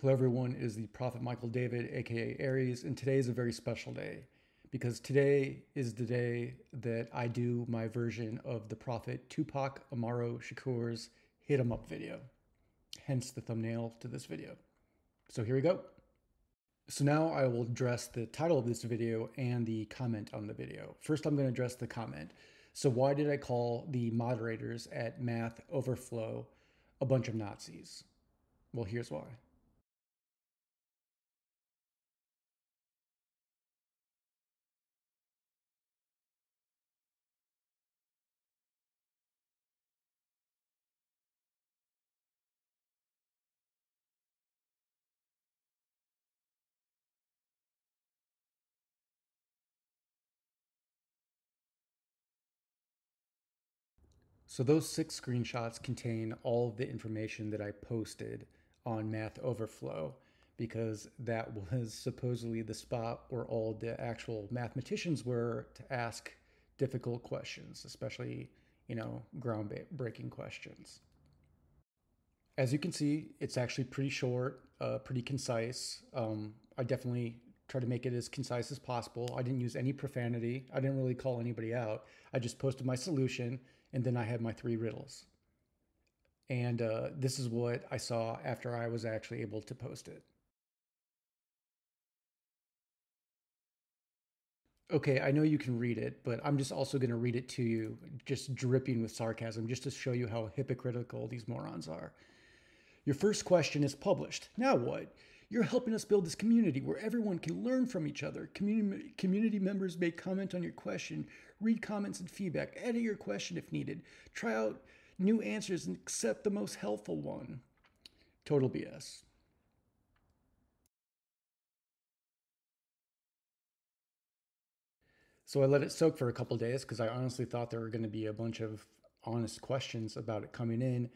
Hello everyone, it is the Prophet Michael David, aka Aries, and today is a very special day because today is the day that I do my version of the Prophet Tupac Amaru Shakur's Hit 'em Up video, hence the thumbnail to this video. So here we go. So now I will address the title of this video and the comment on the video. First, I'm going to address the comment. So why did I call the moderators at Mathoverflow a bunch of Nazis? Well, here's why. So those 6 screenshots contain all of the information that I posted on Mathoverflow because that was supposedly the spot where all the actual mathematicians were to ask difficult questions, especially, groundbreaking questions. As you can see, it's actually pretty short, pretty concise. I definitely try to make it as concise as possible. I didn't use any profanity. I didn't really call anybody out. I just posted my solution, and then I had my 3 riddles. And this is what I saw after I was actually able to post it. Okay, I know you can read it, but I'm just also going to read it to you, just dripping with sarcasm, just to show you how hypocritical these morons are. Your first question is published. Now what? You're helping us build this community where everyone can learn from each other. Community members may comment on your question, read comments and feedback, edit your question if needed, try out new answers, and accept the most helpful one. Total BS. So I let it soak for a couple days because I honestly thought there were going to be a bunch of honest questions about it coming in.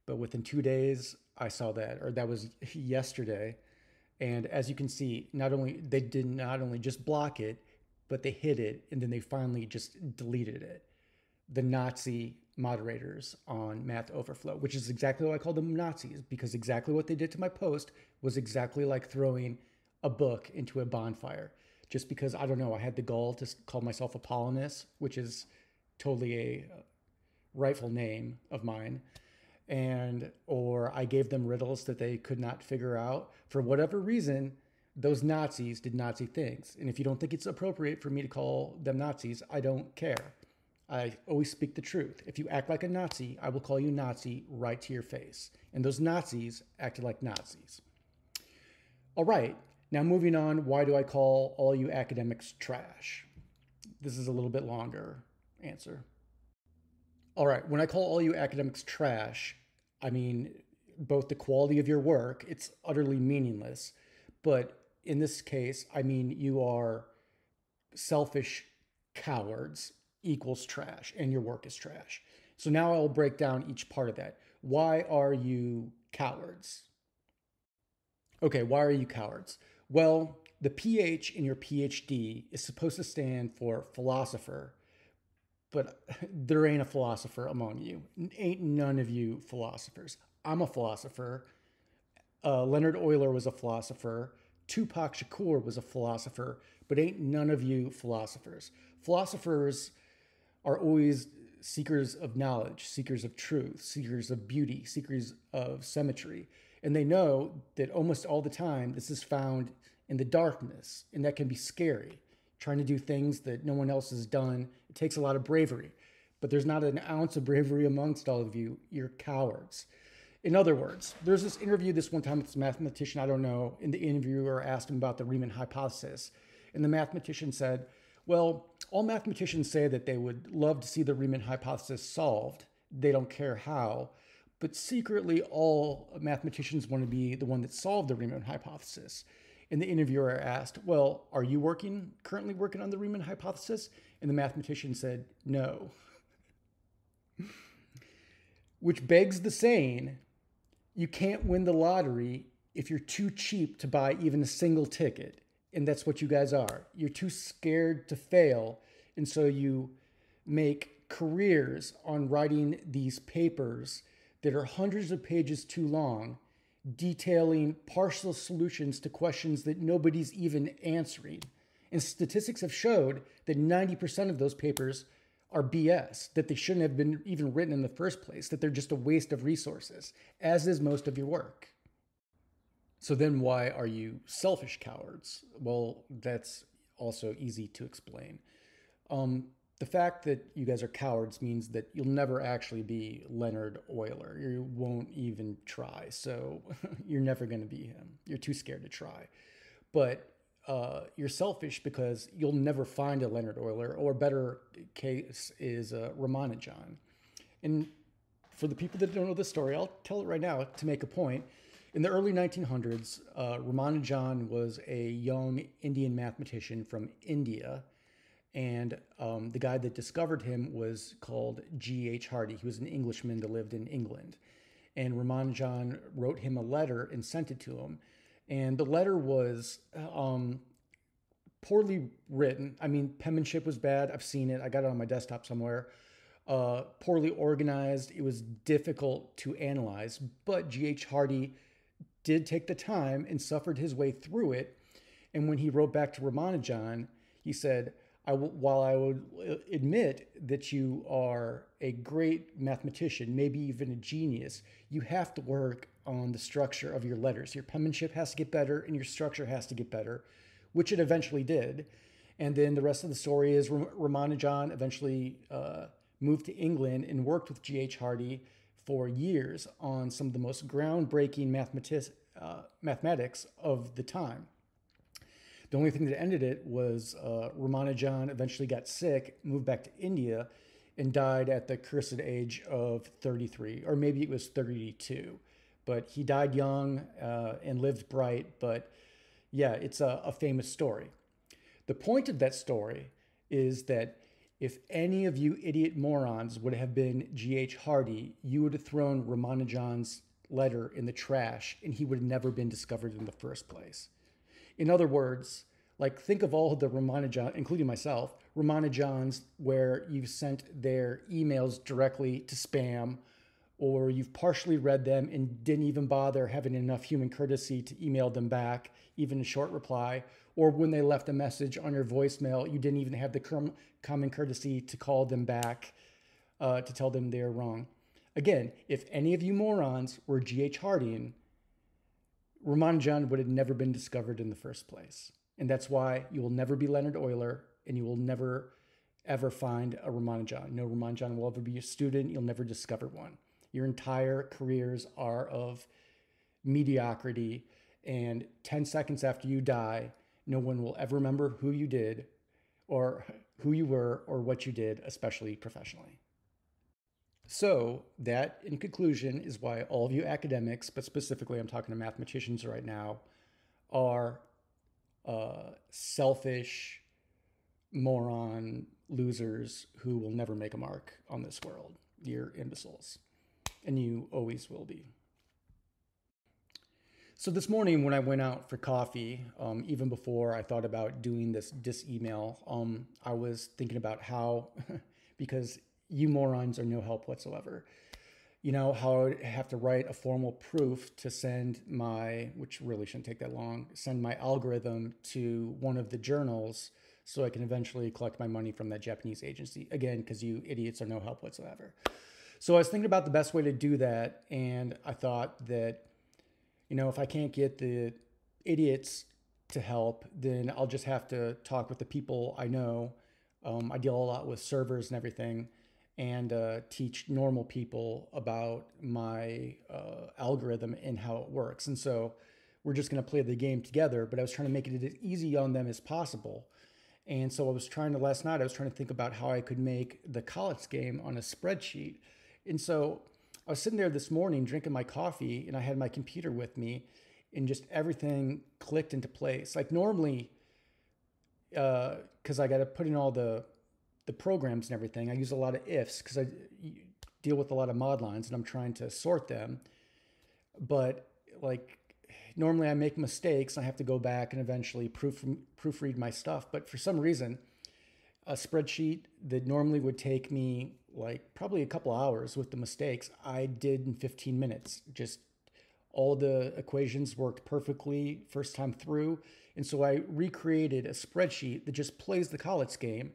But within 2 days, I saw that, or that was yesterday. And as you can see, they did not only just block it, but they hid it, and then they finally just deleted it. The Nazi moderators on Mathoverflow, which is exactly why I called them Nazis, because exactly what they did to my post was exactly like throwing a book into a bonfire. Just because, I don't know, I had the gall to call myself Apollonius, which is totally a rightful name of mine, or I gave them riddles that they could not figure out. For whatever reason, those Nazis did Nazi things. And if you don't think it's appropriate for me to call them Nazis, I don't care. I always speak the truth. If you act like a Nazi, I will call you Nazi right to your face. And those Nazis acted like Nazis. All right, now moving on, why do I call all you academics trash? This is a little bit longer answer. All right, when I call all you academics trash, I mean both the quality of your work, it's utterly meaningless, but in this case, I mean you are selfish cowards equals trash and your work is trash. So now I'll break down each part of that. Why are you cowards? Okay, why are you cowards? Well, the PH in your PhD is supposed to stand for philosopher, but there ain't a philosopher among you. Ain't none of you philosophers. I'm a philosopher. Leonard Euler was a philosopher. Tupac Shakur was a philosopher, but ain't none of you philosophers. Philosophers are always seekers of knowledge, seekers of truth, seekers of beauty, seekers of symmetry. And they know that almost all the time this is found in the darkness, and that can be scary. Trying to do things that no one else has done, it takes a lot of bravery. But there's not an ounce of bravery amongst all of you. You're cowards. In other words, there's this interview this one time with this mathematician, I don't know, and the interviewer asked him about the Riemann hypothesis. And the mathematician said, well, all mathematicians say that they would love to see the Riemann hypothesis solved. They don't care how. But secretly, all mathematicians want to be the one that solved the Riemann hypothesis. And the interviewer asked, well, are you currently working on the Riemann hypothesis? And the mathematician said, no. Which begs the saying, you can't win the lottery if you're too cheap to buy even a single ticket. And that's what you guys are. You're too scared to fail. And so you make careers on writing these papers that are hundreds of pages too long detailing partial solutions to questions that nobody's even answering. And statistics have showed that 90% of those papers are BS, that they shouldn't have been even written in the first place, that they're just a waste of resources, as is most of your work. So then why are you selfish cowards? Well, that's also easy to explain. Um, the fact that you guys are cowards means that you'll never actually be Leonard Euler. You won't even try. So you're never going to be him. You're too scared to try. But you're selfish because you'll never find a Leonard Euler, or better case is Ramanujan. And for the people that don't know this story, I'll tell it right now to make a point. In the early 1900s, Ramanujan was a young Indian mathematician from India. And the guy that discovered him was called G.H. Hardy. He was an Englishman that lived in England. And Ramanujan wrote him a letter and sent it to him. And the letter was poorly written. I mean, penmanship was bad. I've seen it. I got it on my desktop somewhere. Poorly organized. It was difficult to analyze. But G.H. Hardy did take the time and suffered his way through it. And when he wrote back to Ramanujan, he said, while I would admit that you are a great mathematician, maybe even a genius, you have to work on the structure of your letters. Your penmanship has to get better and your structure has to get better, which it eventually did. And then the rest of the story is Ramanujan eventually moved to England and worked with G.H. Hardy for years on some of the most groundbreaking mathematics of the time. The only thing that ended it was Ramanujan eventually got sick, moved back to India, and died at the cursed age of 33, or maybe it was 32. But he died young and lived bright. But yeah, it's a famous story. The point of that story is that if any of you idiot morons would have been G.H. Hardy, you would have thrown Ramanujan's letter in the trash and he would have never been discovered in the first place. In other words, like think of all of the Ramanujan, including myself, Ramanujans where you've sent their emails directly to spam, or you've partially read them and didn't even bother having enough human courtesy to email them back, even a short reply, or when they left a message on your voicemail, you didn't even have the common courtesy to call them back to tell them they're wrong. Again, if any of you morons were G.H. Hardy, Ramanujan would have never been discovered in the first place. And that's why you will never be Leonard Euler and you will never, ever find a Ramanujan. No Ramanujan will ever be a student. You'll never discover one. Your entire careers are of mediocrity. And 10 seconds after you die, no one will ever remember who you did or who you were or what you did, especially professionally. So that, in conclusion, is why all of you academics, but specifically I'm talking to mathematicians right now, are selfish, moron losers who will never make a mark on this world. You're imbeciles, and you always will be. So this morning when I went out for coffee, even before I thought about doing this email, I was thinking about how, because you morons are no help whatsoever, you know, how I have to write a formal proof to send my, which really shouldn't take that long, send my algorithm to one of the journals so I can eventually collect my money from that Japanese agency. Again, because you idiots are no help whatsoever. So I was thinking about the best way to do that, and I thought that, you know, if I can't get the idiots to help, then I'll just have to talk with the people I know. I deal a lot with servers and everything, and teach normal people about my algorithm and how it works. And so we're just going to play the game together, but I was trying to make it as easy on them as possible. And so last night, I was trying to think about how I could make the college game on a spreadsheet. And so I was sitting there this morning drinking my coffee and I had my computer with me and just everything clicked into place. Like normally, because I got to put in all the programs and everything, I use a lot of ifs because I deal with a lot of mod lines and I'm trying to sort them. But like normally I make mistakes and I have to go back and eventually proofread my stuff. But for some reason, a spreadsheet that normally would take me like probably a couple hours with the mistakes, I did in 15 minutes, just All the equations worked perfectly first time through. And so I recreated a spreadsheet that just plays the Collatz game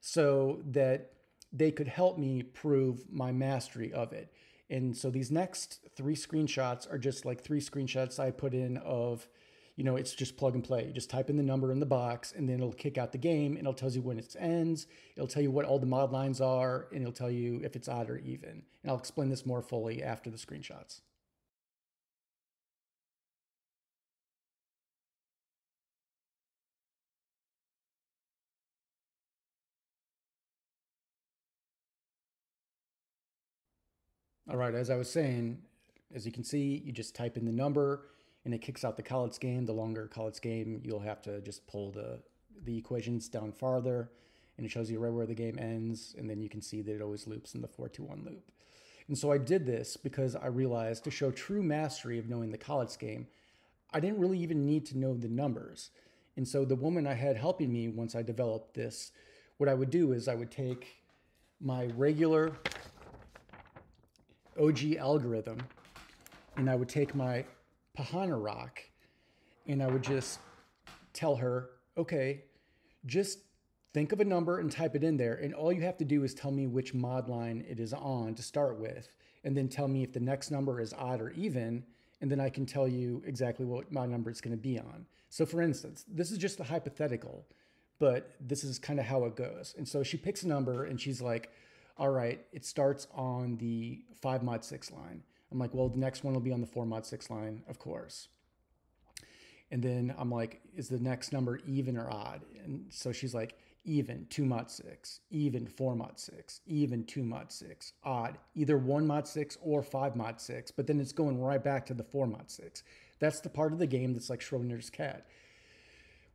so that they could help me prove my mastery of it. And so these next 3 screenshots are just like 3 screenshots I put in of, it's just plug and play. You just type in the number in the box and then it'll kick out the game and it'll tell you when it ends. It'll tell you what all the mod lines are and it'll tell you if it's odd or even. And I'll explain this more fully after the screenshots. All right, as I was saying, as you can see, you just type in the number and it kicks out the Collatz game. The longer Collatz game, you'll have to just pull the equations down farther and it shows you right where the game ends. And then you can see that it always loops in the 4-2-1 loop. And so I did this because I realized to show true mastery of knowing the Collatz game, I didn't really even need to know the numbers. And so the woman I had helping me once I developed this, what I would do is I would take my regular OG algorithm and I would take my Pahana rock and I would just tell her, okay, just think of a number and type it in there. And all you have to do is tell me which mod line it is on to start with. And then tell me if the next number is odd or even. And then I can tell you exactly what mod number it's going to be on. So for instance, this is just a hypothetical, but this is kind of how it goes. And so she picks a number and she's like, all right, it starts on the 5 mod 6 line. I'm like, well, the next one will be on the 4 mod 6 line, of course. And then I'm like, is the next number even or odd? And so she's like, even 2 mod 6, even 4 mod 6, even 2 mod 6, odd, either 1 mod 6 or 5 mod 6, but then it's going right back to the 4 mod 6. That's the part of the game that's like Schrodinger's cat.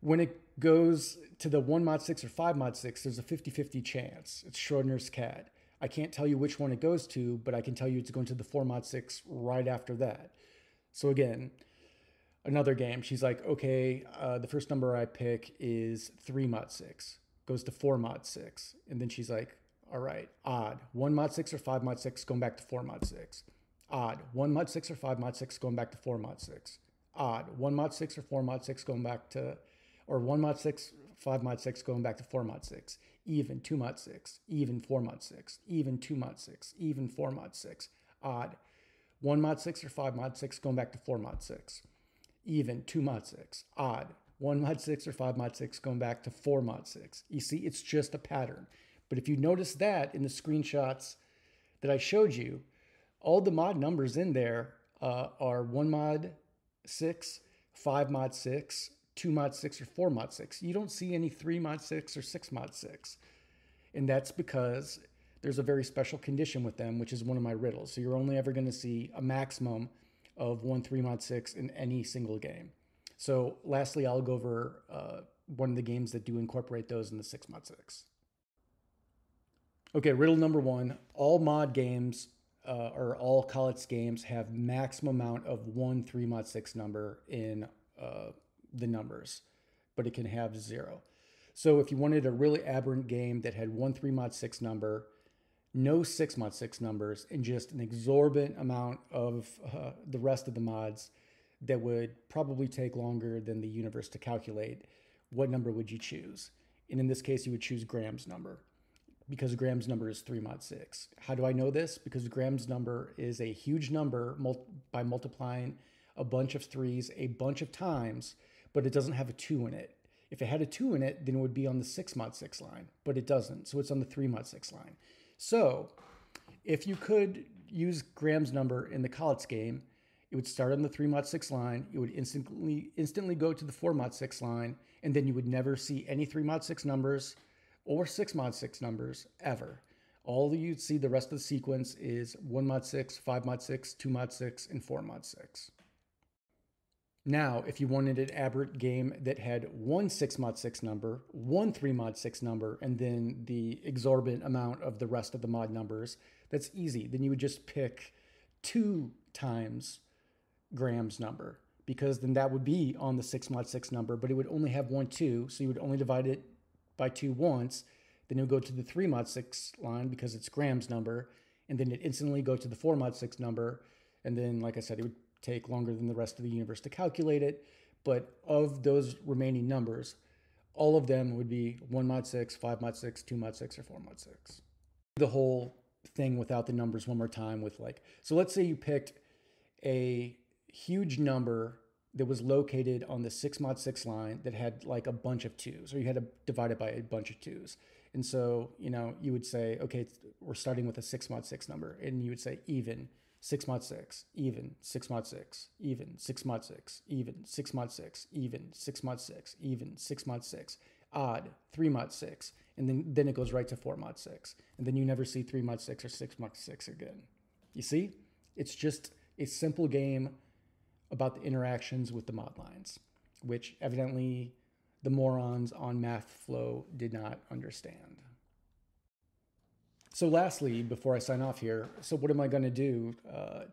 When it goes to the 1 mod 6 or 5 mod 6, there's a 50-50 chance. It's Schrodinger's cat. I can't tell you which one it goes to, but I can tell you it's going to the 4 mod 6 right after that. So again, another game, she's like, okay, the first number I pick is 3 mod 6, goes to 4 mod 6. And then she's like, all right, odd, 1 mod 6 or 5 mod 6 going back to 4 mod 6. Odd, 1 mod 6 or 5 mod 6 going back to 4 mod 6. Odd, 1 mod 6 or 4 mod 6 going back to, or 1 mod 6, 5 mod 6 going back to 4 mod 6. Even 2 mod 6, even 4 mod 6, even 2 mod 6, even 4 mod 6. Odd, 1 mod 6 or 5 mod 6 going back to 4 mod 6. Even 2 mod 6. Odd, 1 mod 6 or 5 mod 6 going back to 4 mod 6. You see, it's just a pattern. But if you notice that in the screenshots that I showed you, all the mod numbers in there are 1 mod 6, 5 mod 6, 2 mod 6, or 4 mod 6. You don't see any 3 mod 6 or 6 mod 6. And that's because there's a very special condition with them, which is one of my riddles. So you're only ever going to see a maximum of 1 3 mod 6 in any single game. So lastly, I'll go over one of the games that do incorporate those in the 6 mod 6. Okay, riddle number 1. All mod games or all Collatz games have maximum amount of 1 3 mod 6 number in the numbers, but it can have 0. So if you wanted a really aberrant game that had 1 3 mod 6 number, no 6 mod 6 numbers, and just an exorbitant amount of the rest of the mods that would probably take longer than the universe to calculate, what number would you choose? And in this case, you would choose Graham's number, because Graham's number is 3 mod 6. How do I know this? Because Graham's number is a huge number by multiplying a bunch of 3s a bunch of times, but it doesn't have a 2 in it. If it had a 2 in it, then it would be on the 6 mod 6 line, but it doesn't. So it's on the 3 mod 6 line. So if you could use Graham's number in the Collatz game, it would start on the 3 mod 6 line. It would instantly go to the 4 mod 6 line, and then you would never see any 3 mod 6 numbers or 6 mod 6 numbers ever. All you'd see the rest of the sequence is 1 mod 6, 5 mod 6, 2 mod 6, and 4 mod 6. Now, if you wanted an aberrant game that had 1 6 mod 6 number, 1 3 mod 6 number, and then the exorbitant amount of the rest of the mod numbers, that's easy. Then you would just pick 2 times Graham's number, because then that would be on the 6 mod 6 number, but it would only have 1 2, so you would only divide it by 2 once. Then it would go to the 3 mod 6 line because it's Graham's number, and then it instantly go to the 4 mod 6 number, and then, like I said, it would take longer than the rest of the universe to calculate it. But of those remaining numbers, all of them would be 1 mod 6, 5 mod 6, 2 mod 6, or 4 mod 6. The whole thing without the numbers one more time with like, so let's say you picked a huge number that was located on the 6 mod 6 line that had like a bunch of 2s, or you had to divide it by a bunch of 2s. And so, you would say, okay, we're starting with a 6 mod 6 number, and you would say even 6 mod 6, even 6 mod 6, even 6 mod 6, even 6 mod 6, even 6 mod 6, even 6 mod 6, odd 3 mod 6, and then it goes right to 4 mod 6. And then you never see 3 mod 6 or 6 mod 6 again. You see? It's just a simple game about the interactions with the mod lines, which evidently the morons on Mathoverflow did not understand. So lastly, before I sign off here, so what am I going to do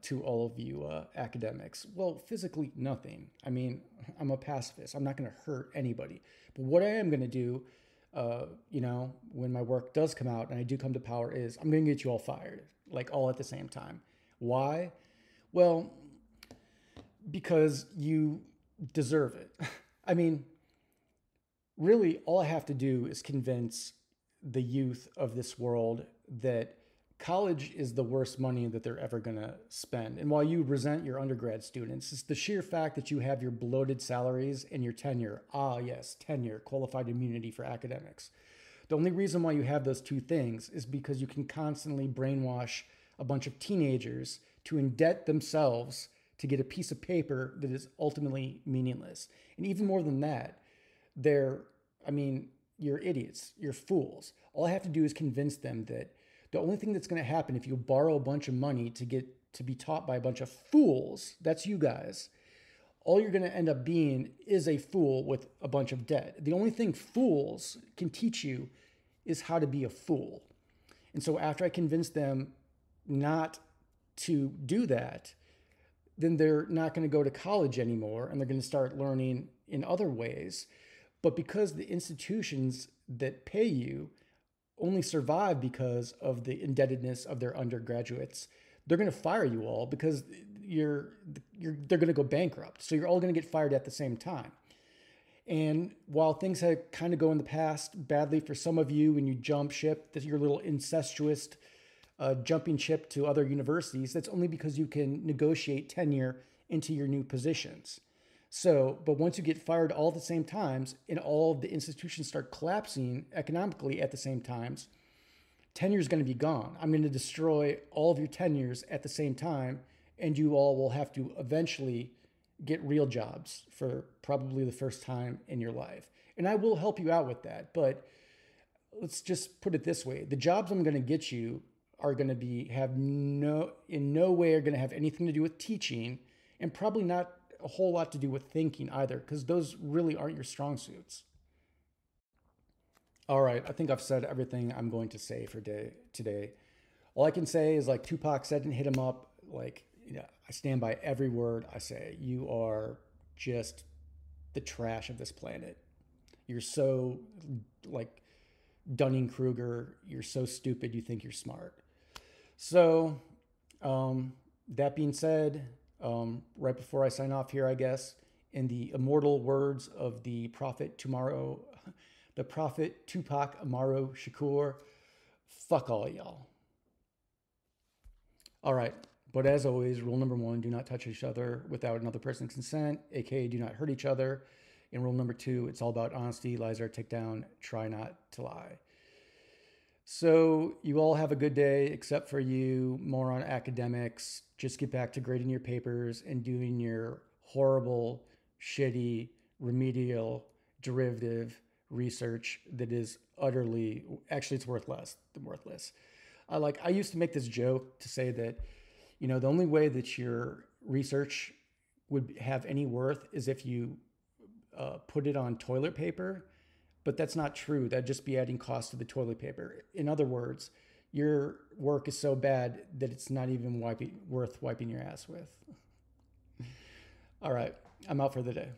to all of you academics? Well, physically, nothing. I mean, I'm a pacifist. I'm not going to hurt anybody. But what I am going to do, when my work does come out and I do come to power, is I'm going to get you all fired, like all at the same time. Why? Well, because you deserve it. I mean, really, all I have to do is convince the youth of this world that college is the worst money that they're ever going to spend. And while you resent your undergrad students, it's the sheer fact that you have your bloated salaries and your tenure. Ah, yes, tenure, qualified immunity for academics. The only reason why you have those two things is because you can constantly brainwash a bunch of teenagers to indebt themselves to get a piece of paper that is ultimately meaningless. And even more than that, you're idiots, you're fools. All I have to do is convince them that the only thing that's going to happen if you borrow a bunch of money to get to be taught by a bunch of fools, that's you guys, all you're going to end up being is a fool with a bunch of debt. The only thing fools can teach you is how to be a fool. And so after I convince them not to do that, then they're not going to go to college anymore, and they're going to start learning in other ways. But because the institutions that pay you only survive because of the indebtedness of their undergraduates, they're going to fire you all because they're going to go bankrupt. So you're all going to get fired at the same time. And while things had kind of go in the past badly for some of you when you jump ship, your little incestuous jumping ship to other universities, that's only because you can negotiate tenure into your new positions. So, but once you get fired all at the same times and all of the institutions start collapsing economically at the same times, tenure is going to be gone. I'm going to destroy all of your tenures at the same time, and you all will have to eventually get real jobs for probably the first time in your life. And I will help you out with that, but let's just put it this way. The jobs I'm going to get you are going to in no way are going to have anything to do with teaching, and probably not a whole lot to do with thinking either, because those really aren't your strong suits. All right, I think I've said everything I'm going to say for today. All I can say is, like Tupac said, and hit him up, like, I stand by every word I say. You are just the trash of this planet. You're so, like, Dunning-Kruger. You're so stupid you think you're smart. So, that being said, right before I sign off here, I guess, in the immortal words of the prophet Tupac Amaru Shakur, fuck all y'all. All right, but as always, rule number 1, do not touch each other without another person's consent, aka do not hurt each other. And rule number 2, it's all about honesty, lies are a tick down, try not to lie. So you all have a good day, except for you moron academics. Just get back to grading your papers and doing your horrible, shitty, remedial, derivative research that is utterly, actually it's worthless. I used to make this joke to say that, the only way that your research would have any worth is if you put it on toilet paper. But that's not true. That'd just be adding cost to the toilet paper. In other words, your work is so bad that it's not even worth wiping your ass with. All right, I'm out for the day.